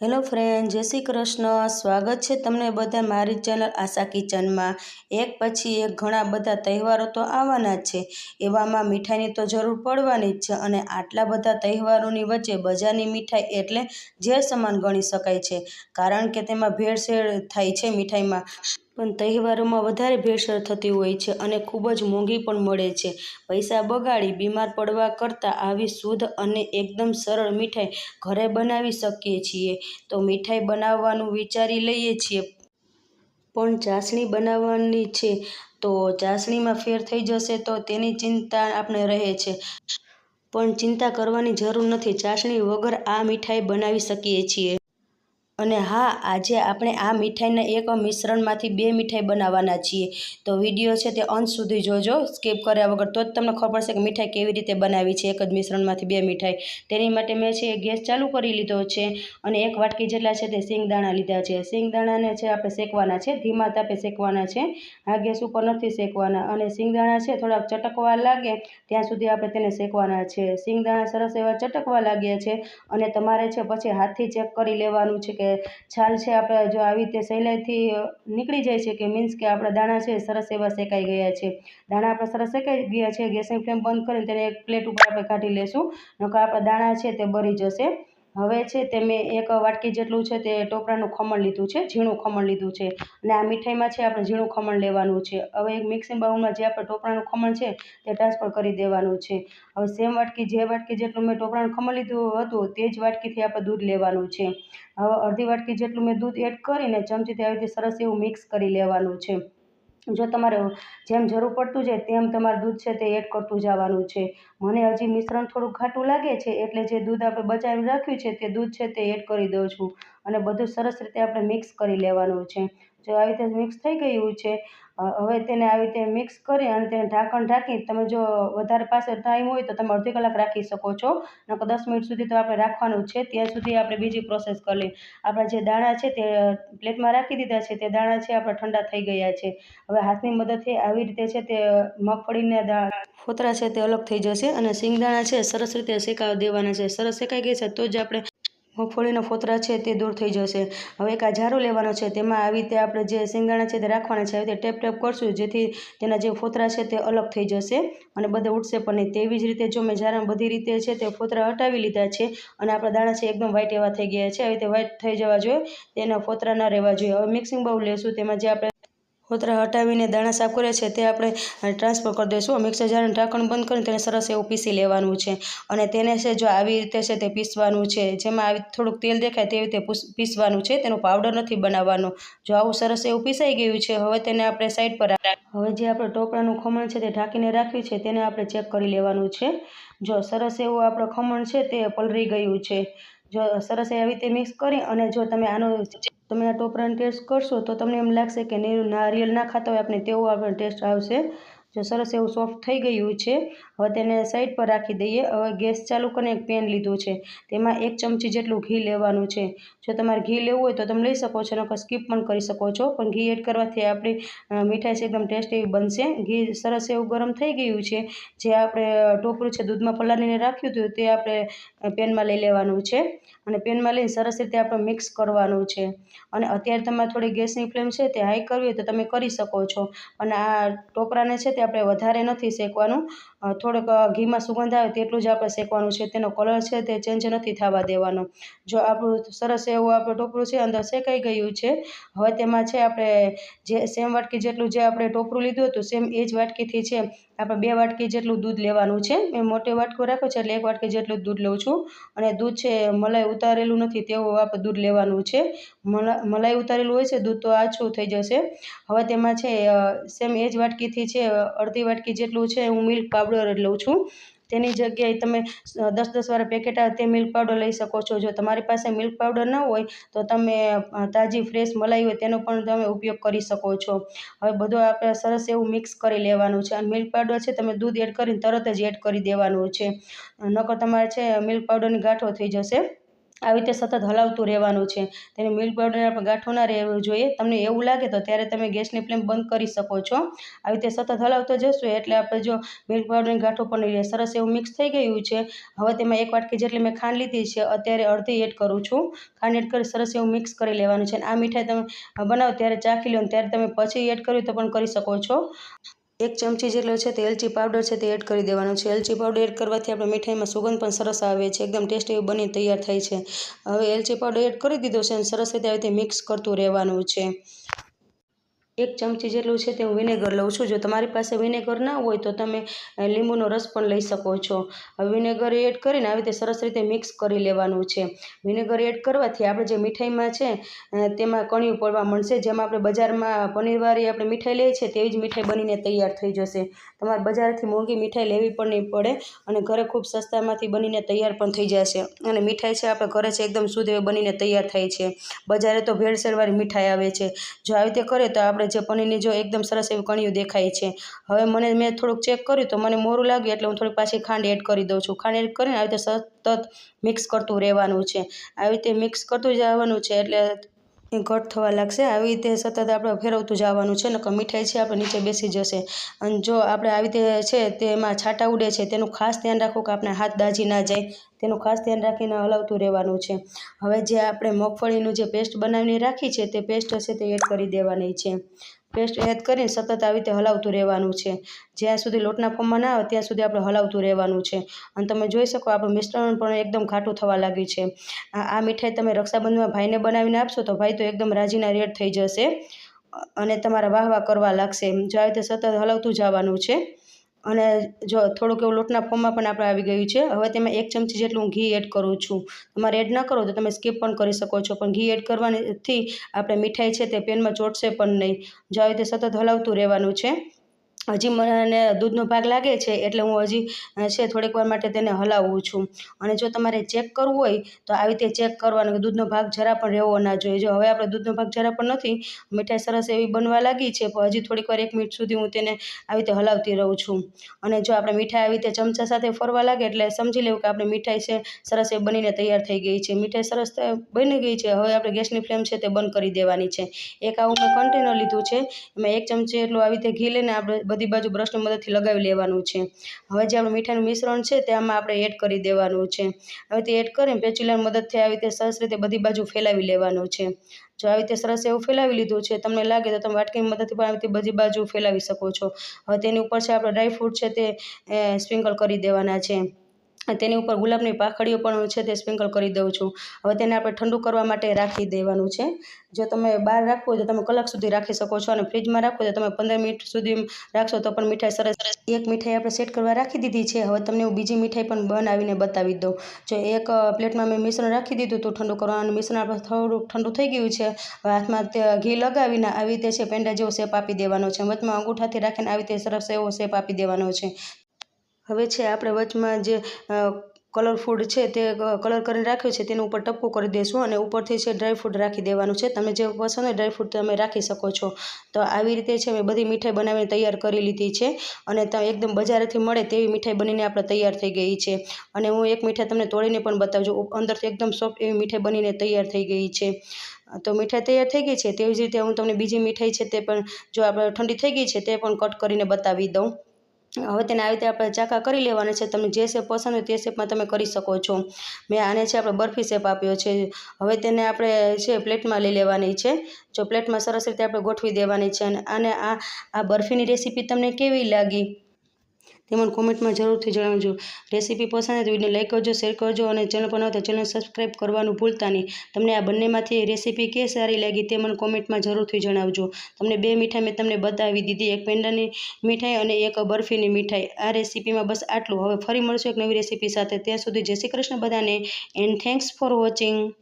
Hello friend, જય શ્રી કૃષ્ણ. સ્વાગત છે તમને બધા મારી ચેનલ આશા કિચનમાં. એક પછી એક ઘણા બધા તહેવારો તો આવવાના જ છે. એવામાં મીઠાઈની તો જરૂર પડવાની જ છે અને આટલા બધા તહેવારોની વચ્ચે બજારની મીઠાઈ એટલે ઝેર સમાન ગણી શકાય છે, કારણ કે તેમાં ભેળસેળ થાય છે મીઠાઈમાં. પણ તહેવારોમાં વધારે ભેળસેળ થતી હોય છે અને ખૂબ જ મોંઘી પણ મળે છે. પૈસા બગાડી બીમાર પડવા કરતાં આવી શુદ્ધ અને એકદમ સરળ મીઠાઈ ઘરે બનાવી શકીએ છીએ. તો મીઠાઈ બનાવવાનું વિચારી લઈએ છીએ, પણ ચાસણી બનાવવાની છે તો ચાસણીમાં ફેર થઈ જશે તો તેની ચિંતા આપણે રહે છે. પણ ચિંતા કરવાની જરૂર નથી, ચાસણી વગર આ મીઠાઈ બનાવી શકીએ છીએ. અને હા, આજે આપણે આ મીઠાઈના એક મિશ્રણમાંથી બે મીઠાઈ બનાવવાના છીએ. તો વિડીયો છે તે અંત સુધી જોજો, સ્કીપ કર્યા વગર, તો જ તમને ખબર પડશે કે મીઠાઈ કેવી રીતે બનાવી છે એક જ મિશ્રણમાંથી બે મીઠાઈ. તેની માટે મેં છે ગેસ ચાલુ કરી લીધો છે અને એક વાટકી જેટલા છે તે સિંગદાણા લીધા છે. સિંગદાણાને છે આપણે શેકવાના છે, ધીમા તાપે શેકવાના છે, આ ગેસ ઉપર નથી શેકવાના. અને સિંગદાણા છે થોડાક ચટકવા લાગે ત્યાં સુધી આપણે તેને શેકવાના છે. સિંગદાણા સરસ એવા ચટકવા લાગ્યા છે અને તમારે છે પછી હાથથી ચેક કરી લેવાનું છે કે છાલ છે આપણે જો આવી રીતે સહેલાઈથી નીકળી જાય છે કે મીન્સ કે આપણા દાણા છે સરસ એવા શેકાઈ ગયા છે. દાણા આપણે સરસ શેકાઈ ગયા છે. ગેસની ફ્લેમ બંધ કરીને તેને એક પ્લેટ ઉપર આપણે કાઢી લેશું, નકર આપણા દાણા છે તે બળી જશે. હવે છે તે મેં એક વાટકી જેટલું છે તે ટોપરાનું ખમણ લીધું છે, ઝીણું ખમણ લીધું છે અને આ મીઠાઈમાં છે આપણે ઝીણું ખમણ લેવાનું છે. હવે એક મિક્સિંગ બાઉલમાં જે આપણે ટોપરાનું ખમણ છે તે ટ્રાન્સફર કરી દેવાનું છે. હવે સેમ વાટકી જે વાટકી જેટલું મેં ટોપરાનું ખમણ લીધું હતું તે જ વાટકીથી આપણે દૂધ લેવાનું છે. હવે અડધી વાટકી જેટલું મેં દૂધ એડ કરીને ચમચીથી આવી રીતે સરસ એવું મિક્સ કરી લેવાનું છે. જો તમારે જેમ જરૂર પડતું જાય તેમ તમારે દૂધ છે તે એડ કરતું જવાનું છે. મને હજી મિશ્રણ થોડું ઘાટું લાગે છે એટલે જે દૂધ આપણે બચાવીને રાખ્યું છે તે દૂધ છે તે એડ કરી દઉં છું અને બધું સરસ રીતે આપણે મિક્સ કરી લેવાનું છે. જો આવી રીતે મિક્સ થઈ ગયું છે, હવે તેને આવી રીતે મિક્સ કરી અને તેને ઢાંકણ ઢાંકી, તમે જો વધારે પાસે ટાઈમ હોય તો તમે અડધી કલાક રાખી શકો છો, નકર 10 મિનિટ સુધી તો આપણે રાખવાનું છે. ત્યાં સુધી આપણે બીજી પ્રોસેસ કરી લઈએ. આપણા જે દાણા છે તે પ્લેટમાં રાખી દીધા છે, તે દાણા છે આપણા ઠંડા થઈ ગયા છે. હવે હાથની મદદથી આવી રીતે છે તે મગફળીને ફોતરા છે તે અલગ થઈ જશે અને સિંગદાણા છે સરસ રીતે શેકાવા દેવાના છે. સરસ શેકાઈ ગયા છે તો જ આપણે મગફળીના ફોતરા છે તે દૂર થઈ જશે. હવે એક આ જારો લેવાનો છે, તેમાં આવી રીતે આપણે જે સિંગદાણા છે તે રાખવાના છે. આવી રીતે ટેપ ટેપ કરશું જેથી તેના જે ફોતરા છે તે અલગ થઈ જશે અને બધા ઉડશે પણ નહીં. તેવી જ રીતે જો મેં જારામાં બધી રીતે છે તે ફોતરા હટાવી લીધા છે અને આપણા દાણા છે એકદમ વ્હાઈટ એવા થઈ ગયા છે. આવી રીતે વ્હાઈટ થઈ જવા જોઈએ, તેના ફોતરા ન રહેવા જોઈએ. હવે મિક્સિંગ બાઉલ લેશું, તેમાં જે આપણે ફોતરા હટાવીને દાણા સાફ કર્યા છે તે આપણે ટ્રાન્સફર કરી દઈશું. મિક્સર જારનું ઢાંકણ બંધ કરીને તેને સરસ એવું પીસી લેવાનું છે અને તેને છે જો આવી રીતે છે તે પીસવાનું છે, જેમાં આવી થોડુંક તેલ દેખાય તેવી રીતે પીસવાનું છે, તેનો પાવડર નથી બનાવવાનો. જો આવું સરસ એવું પીસાઈ ગયું છે, હવે તેને આપણે સાઈડ પર હવે જે આપણે ટોપરાનું ખમણ છે તે ઢાંકીને રાખ્યું છે તેને આપણે ચેક કરી લેવાનું છે. જો સરસ એવું આપણું ખમણ છે તે પલળી ગયું છે. જો સરસ આવી રીતે મિક્સ કરી અને જો તમે આ ટોપરાનો ટેસ્ટ કરશો તો તમને એમ લાગશે કે નારિયેળ ના ખાતા હોય આપણે તેવો આપણને ટેસ્ટ આવશે. જો સરસ એવું સોફ્ટ થઈ ગયું છે, હવે તેને સાઈડ પર રાખી દઈએ. હવે ગેસ ચાલુ કરીને એક પેન લીધું છે, તેમાં 1 ચમચી જેટલું ઘી લેવાનું છે. જો તમારે ઘી લેવું હોય તો તમે લઈ શકો છો, નકર સ્કીપ પણ કરી શકો છો, પણ ઘી એડ કરવાથી આપણી મીઠાઈ છે એકદમ ટેસ્ટી બનશે. ઘી સરસ એવું ગરમ થઈ ગયું છે. જે આપણે ટોપરું છે દૂધમાં પલાળીને રાખ્યું હતું તે આપણે પેનમાં લઈ લેવાનું છે અને પેનમાં લઈને સરસ રીતે આપણે મિક્સ કરવાનું છે. અને અત્યારે તમારે થોડી ગેસની ફ્લેમ છે તે હાઈ કરવી હોય તો તમે કરી શકો છો. અને આ ટોપરાને છે તે આપણે વધારે નથી શેકવાનું, થોડોક ઘીમાં સુગંધ આવે તેટલું જ આપણે શેકવાનું છે. તેનો કલર છે તે ચેન્જ નથી થવા દેવાનો. જો આપણું સરસ એવું આપણું ટોપરું છે અંદર શેકાઈ ગયું છે, હવે તેમાં છે આપણે જે સેમ વાટકી જેટલું જે આપણે ટોપરું લીધું હતું સેમ એ જ વાટકીથી છે આપણે 2 વાટકી જેટલું દૂધ લેવાનું છે. મેં મોટી વાટકો રાખ્યો છે એટલે 1 વાટકી જેટલું દૂધ લઉં છું અને દૂધ છે મલાઈ ઉતારેલું નથી તેવું આપણે દૂધ લેવાનું છે. મલાઈ ઉતારેલું હોય છે દૂધ તો આછું થઈ જશે. હવે તેમાં છે સેમ એ જ વાટકીથી છે અડધી વાટકી જેટલું છે હું મિલ્ક પાવડર લઉં છું. તેની જગ્યાએ તમે 10-10 વાળા પેકેટ આવે તે મિલ્ક પાવડર લઈ શકો છો. જો તમારી પાસે મિલ્ક પાવડર ન હોય તો તમે તાજી ફ્રેશ મલાઈ હોય તેનો પણ તમે ઉપયોગ કરી શકો છો. હવે બધું આપણે સરસ એવું મિક્સ કરી લેવાનું છે અને મિલ્ક પાવડર છે તમે દૂધ એડ કરીને તરત જ એડ કરી દેવાનું છે, નકર તમારે છે મિલ્ક પાવડરની ગાંઠો થઈ જશે. આવી રીતે સતત હલાવતું રહેવાનું છે. તેને મિલ્ક પાવડરને આપણે ગાંઠો ના રહેવું જોઈએ. તમને એવું લાગે તો ત્યારે તમે ગેસની ફ્લેમ બંધ કરી શકો છો. આવી રીતે સતત હલાવતો જશો એટલે આપણે જો મિલ્ક પાવડરની ગાંઠો પણ નહીં રહે. સરસ એવું મિક્સ થઈ ગયું છે. હવે તેમાં 1 વાટકી જેટલી મેં ખાંડ લીધી છે, અત્યારે અડધી એડ કરું છું. ખાંડ એડ કરી સરસ એવું મિક્સ કરી લેવાનું છે. અને આ મીઠાઈ તમે બનાવો ત્યારે ચાખી લો, ત્યારે તમે પછી એડ કર્યું તો પણ કરી શકો છો. 1 ચમચી જેટલો છે તે એલચી પાવડર છે તે એડ કરી દેવાનો છે. એલચી પાવડર એડ કરવાથી આપણે મીઠાઈમાં સુગંધ પણ સરસ આવે છે, એકદમ ટેસ્ટી એવી બની તૈયાર થાય છે. હવે એલચી પાવડર એડ કરી દીધો છે અને સરસ રીતે આવી રીતે મિક્સ કરતું રહેવાનું છે. 1 ચમચી જેટલું છે તે હું વિનેગર લઉં છું. જો તમારી પાસે વિનેગર ના હોય તો તમે લીંબુનો રસ પણ લઈ શકો છો. હવે વિનેગર એડ કરીને આવી રીતે સરસ રીતે મિક્સ કરી લેવાનું છે. વિનેગર એડ કરવાથી આપણે જે મીઠાઈમાં છે તેમાં કણિયું પડવા મળશે. જેમ આપણે બજારમાં પનીરવાળી આપણે મીઠાઈ લઈએ છીએ તેવી જ મીઠાઈ બનીને તૈયાર થઈ જશે. તમારે બજારથી મોંઘી મીઠાઈ લેવી પણ નહીં પડે અને ઘરે ખૂબ સસ્તામાંથી બનીને તૈયાર પણ થઈ જશે. અને મીઠાઈ છે આપણે ઘરે છે એકદમ શુદ્ધ એવી બનીને તૈયાર થાય છે. બજારે તો ભેળસેળવાળી મીઠાઈ આવે છે. જો આવી રીતે કરે તો આપણે જે પનીરની જો એકદમ સરસ એવું કણિયું દેખાય છે. હવે મેં થોડુંક ચેક કર્યું તો મને મોરું લાગ્યું એટલે હું થોડીક પાછી ખાંડ એડ કરી દઉં છું. ખાંડ એડ કરીને આવી રીતે સતત મિક્સ કરતું રહેવાનું છે. આવી રીતે મિક્સ કરતું જવાનું છે એટલે ઘટ થવા લાગશે. આવી રીતે સતત આપણે ફેરવતું જવાનું છે, નકર મીઠાઈ છે આપણે નીચે બેસી જશે. અને જો આપણે આવી રીતે છે તેમાં છાંટા ઉડે છે તેનું ખાસ ધ્યાન રાખવું કે આપણે હાથ દાઝી ના જાય, તેનું ખાસ ધ્યાન રાખીને હલાવતું રહેવાનું છે. હવે જે આપણે મગફળીનું જે પેસ્ટ બનાવીને રાખી છે તે પેસ્ટ છે તે એડ કરી દેવાની છે. પેસ્ટ એડ કરીને સતત આવી રીતે હલાવતું રહેવાનું છે. જ્યાં સુધી લોટના ફોર્મમાં ના આવે ત્યાં સુધી આપણે હલાવતું રહેવાનું છે. અને તમે જોઈ શકો આપણું મિશ્રણ પણ એકદમ ઘાટું થવા લાગ્યું છે. આ મીઠાઈ તમે રક્ષાબંધનમાં ભાઈને બનાવીને આપશો તો ભાઈ તો એકદમ રાજીના રેડ થઈ જશે અને તમારા વાહ વાહ કરવા લાગશે. જો આવી રીતે સતત હલાવતું જવાનું છે. અને જો થોડુંક એવું લોટના ફોર્મમાં પણ આપણે આવી ગયું છે. હવે તેમાં 1 ચમચી જેટલું ઘી એડ કરું છું. તમારે એડ ન કરો તો તમે સ્કીપ પણ કરી શકો છો, પણ ઘી એડ કરવાથી આપણે મીઠાઈ છે તે પેનમાં ચોંટશે પણ નહીં. જો આવી રીતે સતત હલાવતું રહેવાનું છે. હજી મને દૂધનો ભાગ લાગે છે એટલે હું હજી છે થોડીક વાર માટે તેને હલાવું છું. અને જો તમારે ચેક કરવું હોય તો આવી રીતે ચેક કરવાનું કે દૂધનો ભાગ જરા પણ રહેવો ના જોઈએ. જો હવે આપણે દૂધનો ભાગ જરા પણ નથી, મીઠાઈ સરસ એવી બનવા લાગી છે, પણ હજી થોડીક વાર 1 મિનિટ સુધી હું તેને આવી રીતે હલાવતી રહું છું. અને જો આપણે મીઠાઈ આવી રીતે ચમચા સાથે ફરવા લાગે એટલે સમજી લેવું કે આપણી મીઠાઈ છે સરસ એવી બનીને તૈયાર થઈ ગઈ છે. મીઠાઈ સરસ બની ગઈ છે. હવે આપણે ગેસની ફ્લેમ છે તે બંધ કરી દેવાની છે. એક આવું મેં કન્ટેનર લીધું છે, એમાં 1 ચમચી એટલું આવી રીતે ઘી લઈને આપણે બધી બાજુ બ્રશની મદદથી લગાવી લેવાનું છે. હવે જે આપણે મીઠાઈનું મિશ્રણ છે તે આમાં આપણે એડ કરી દેવાનું છે. હવે તે એડ કરીને પેચુલાની મદદથી આવી રીતે સરસ રીતે બધી બાજુ ફેલાવી લેવાનું છે. જો આવી રીતે સરસ એવું ફેલાવી લીધું છે, તમને લાગે તો તમે વાટકીની મદદથી પણ આવી રીતે બધી બાજુ ફેલાવી શકો છો. હવે તેની ઉપર છે આપણે ડ્રાયફ્રૂટ છે તે સ્પ્રિંકલ કરી દેવાના છે. તેની ઉપર ગુલાબની પાંખડીઓ પણ છે તે સ્પ્રિંકલ કરી દઉં છું. હવે તેને આપણે ઠંડુ કરવા માટે રાખી દેવાનું છે. જો તમે બહાર રાખવું હોય તો તમે કલાક સુધી રાખી શકો છો અને ફ્રીજમાં રાખવું હોય તો તમે 15 મિનિટ સુધી રાખશો તો પણ મીઠાઈ સરસ. એક મીઠાઈ આપણે સેટ કરવા રાખી દીધી છે. હવે તમને હું બીજી મીઠાઈ પણ બનાવીને બતાવી દઉં. જો એક પ્લેટમાં મેં મિશ્રણ રાખી દીધું હતું ઠંડુ કરવાનું. મિશ્રણ આપણે થોડું ઠંડુ થઈ ગયું છે. હવે હાથમાં ઘી લગાવીને આવી રીતે છે પેંડા જેવો શેપ આપી દેવાનો છે. વચમાં અંગૂઠાથી રાખીને આવી રીતે સરસ એવો શેપ આપી દેવાનો છે. હવે છે આપણે વચમાં જે કલર ફૂડ છે તે કલર કરીને રાખ્યું છે તેનું ઉપર ટપકું કરી દઈશું અને ઉપરથી છે ડ્રાયફ્રૂટ રાખી દેવાનું છે. તમે જે પસંદ હોય ડ્રાયફ્રૂટ તમે રાખી શકો છો. તો આવી રીતે છે મેં બધી મીઠાઈ બનાવીને તૈયાર કરી લીધી છે અને એકદમ બજારેથી મળે તેવી મીઠાઈ બનીને આપણે તૈયાર થઈ ગઈ છે. અને હું એક મીઠાઈ તમને તોડીને પણ બતાવજો. અંદરથી એકદમ સોફ્ટ એવી મીઠાઈ બનીને તૈયાર થઈ ગઈ છે. તો મીઠાઈ તૈયાર થઈ ગઈ છે. તેવી જ રીતે હું તમને બીજી મીઠાઈ છે તે પણ જો આપણે ઠંડી થઈ ગઈ છે તે પણ કટ કરીને બતાવી દઉં. હવે તેને આવી રીતે આપણે ચાકા કરી લેવાના છે. તમને જે શેપ પસંદ હોય તે શેપમાં તમે કરી શકો છો. મેં આને છે આપણે બરફી શેપ આપ્યો છે. હવે તેને આપણે છે પ્લેટમાં લઈ લેવાની છે. જો પ્લેટમાં સરસ રીતે આપણે ગોઠવી દેવાની છે. અને આ બરફીની રેસીપી તમને કેવી લાગી તે મને કોમેન્ટમાં જરૂરથી જણાવજો. રેસીપી પસંદ આવે તો વિડીયોને લાઈક કરજો, શેર કરજો અને ચેનલ પર ન હોય તો ચેનલ સબસ્ક્રાઈબ કરવાનું ભૂલતા નહીં. તમને આ બંનેમાંથી રેસીપી કે સારી લાગી તે મને કોમેન્ટમાં જરૂરથી જણાવજો. તમને 2 મીઠાઈ મેં તમને બતાવી દીધી, એક પેંડાની મીઠાઈ અને એક બરફીની મીઠાઈ. આ રેસીપીમાં બસ આટલું. હવે ફરી મળશું એક નવી રેસીપી સાથે. ત્યાં સુધી જય શ્રી કૃષ્ણ બધાને એન્ડ થેન્ક્સ ફોર વોચિંગ.